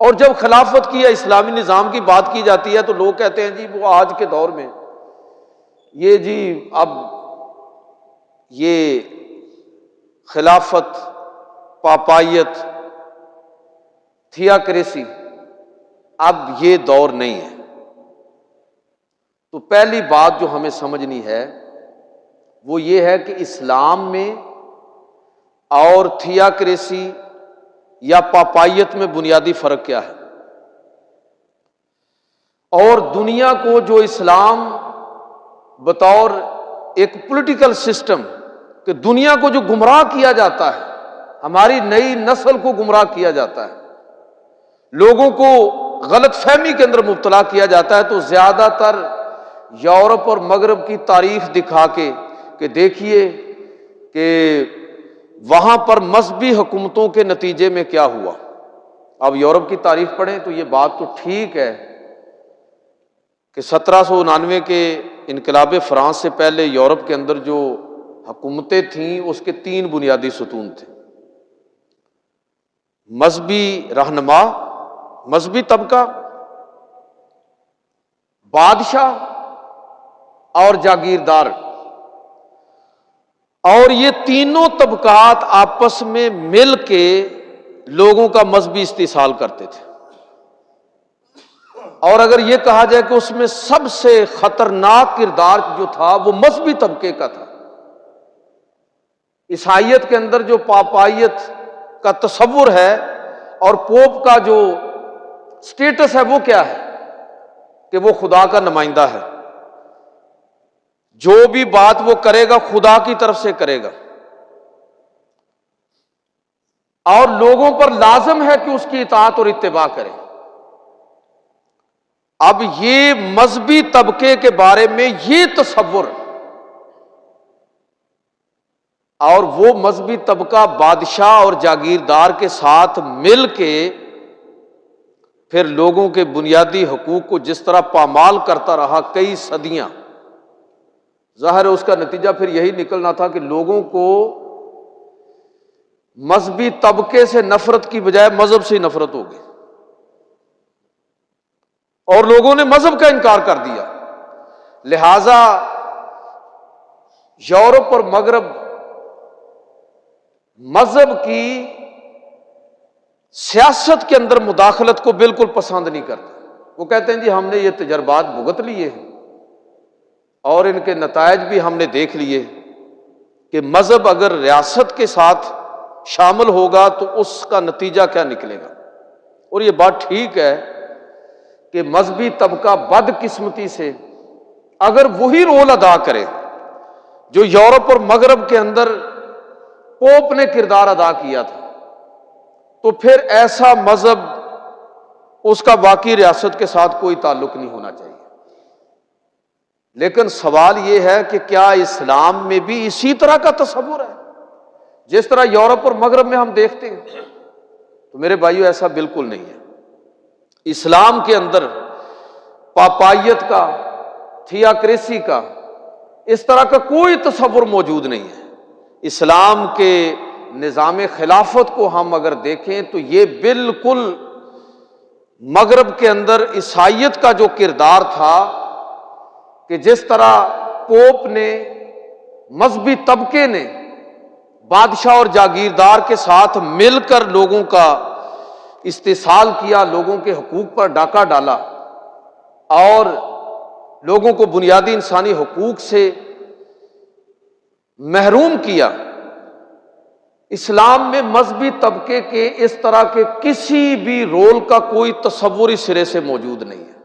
اور جب خلافت کی یا اسلامی نظام کی بات کی جاتی ہے تو لوگ کہتے ہیں جی وہ آج کے دور میں یہ جی اب یہ خلافت، پاپائیت، تھیاکریسی اب یہ دور نہیں ہے۔ تو پہلی بات جو ہمیں سمجھنی ہے وہ یہ ہے کہ اسلام میں اور تھیاکریسی یا پاپائیت میں بنیادی فرق کیا ہے، اور دنیا کو جو اسلام بطور ایک پولیٹیکل سسٹم کہ دنیا کو جو گمراہ کیا جاتا ہے، ہماری نئی نسل کو گمراہ کیا جاتا ہے، لوگوں کو غلط فہمی کے اندر مبتلا کیا جاتا ہے، تو زیادہ تر یورپ اور مغرب کی تاریخ دکھا کے کہ دیکھیے کہ وہاں پر مذہبی حکومتوں کے نتیجے میں کیا ہوا۔ اب یورپ کی تاریخ پڑھیں تو یہ بات تو ٹھیک ہے کہ 1799 کے انقلاب فرانس سے پہلے یورپ کے اندر جو حکومتیں تھیں اس کے 3 بنیادی ستون تھے: مذہبی رہنما، مذہبی طبقہ، بادشاہ اور جاگیردار۔ اور یہ تینوں طبقات آپس میں مل کے لوگوں کا مذہبی استحصال کرتے تھے۔ اور اگر یہ کہا جائے کہ اس میں سب سے خطرناک کردار جو تھا وہ مذہبی طبقے کا تھا۔ عیسائیت کے اندر جو پاپائیت کا تصور ہے اور پوپ کا جو سٹیٹس ہے وہ کیا ہے کہ وہ خدا کا نمائندہ ہے، جو بھی بات وہ کرے گا خدا کی طرف سے کرے گا، اور لوگوں پر لازم ہے کہ اس کی اطاعت اور اتباع کرے۔ اب یہ مذہبی طبقے کے بارے میں یہ تصور، اور وہ مذہبی طبقہ بادشاہ اور جاگیردار کے ساتھ مل کے پھر لوگوں کے بنیادی حقوق کو جس طرح پامال کرتا رہا کئی صدیاں، ظاہر ہے اس کا نتیجہ پھر یہی نکلنا تھا کہ لوگوں کو مذہبی طبقے سے نفرت کی بجائے مذہب سے نفرت ہو گئی، اور لوگوں نے مذہب کا انکار کر دیا۔ لہذا یورپ اور مغرب مذہب کی سیاست کے اندر مداخلت کو بالکل پسند نہیں کرتے۔ وہ کہتے ہیں جی ہم نے یہ تجربات بھگت لیے ہیں اور ان کے نتائج بھی ہم نے دیکھ لیے کہ مذہب اگر ریاست کے ساتھ شامل ہوگا تو اس کا نتیجہ کیا نکلے گا۔ اور یہ بات ٹھیک ہے کہ مذہبی طبقہ بدقسمتی سے اگر وہی رول ادا کرے جو یورپ اور مغرب کے اندر پوپ نے کردار ادا کیا تھا، تو پھر ایسا مذہب اس کا واقعی ریاست کے ساتھ کوئی تعلق نہیں ہونا چاہیے۔ لیکن سوال یہ ہے کہ کیا اسلام میں بھی اسی طرح کا تصور ہے جس طرح یورپ اور مغرب میں ہم دیکھتے ہیں؟ تو میرے بھائیو ایسا بالکل نہیں ہے۔ اسلام کے اندر پاپائیت کا، تھیاکریسی کا، اس طرح کا کوئی تصور موجود نہیں ہے۔ اسلام کے نظام خلافت کو ہم اگر دیکھیں تو یہ بالکل مغرب کے اندر عیسائیت کا جو کردار تھا کہ جس طرح پوپ نے، مذہبی طبقے نے بادشاہ اور جاگیردار کے ساتھ مل کر لوگوں کا استحصال کیا، لوگوں کے حقوق پر ڈاکہ ڈالا اور لوگوں کو بنیادی انسانی حقوق سے محروم کیا، اسلام میں مذہبی طبقے کے اس طرح کے کسی بھی رول کا کوئی تصور اس سرے سے موجود نہیں ہے۔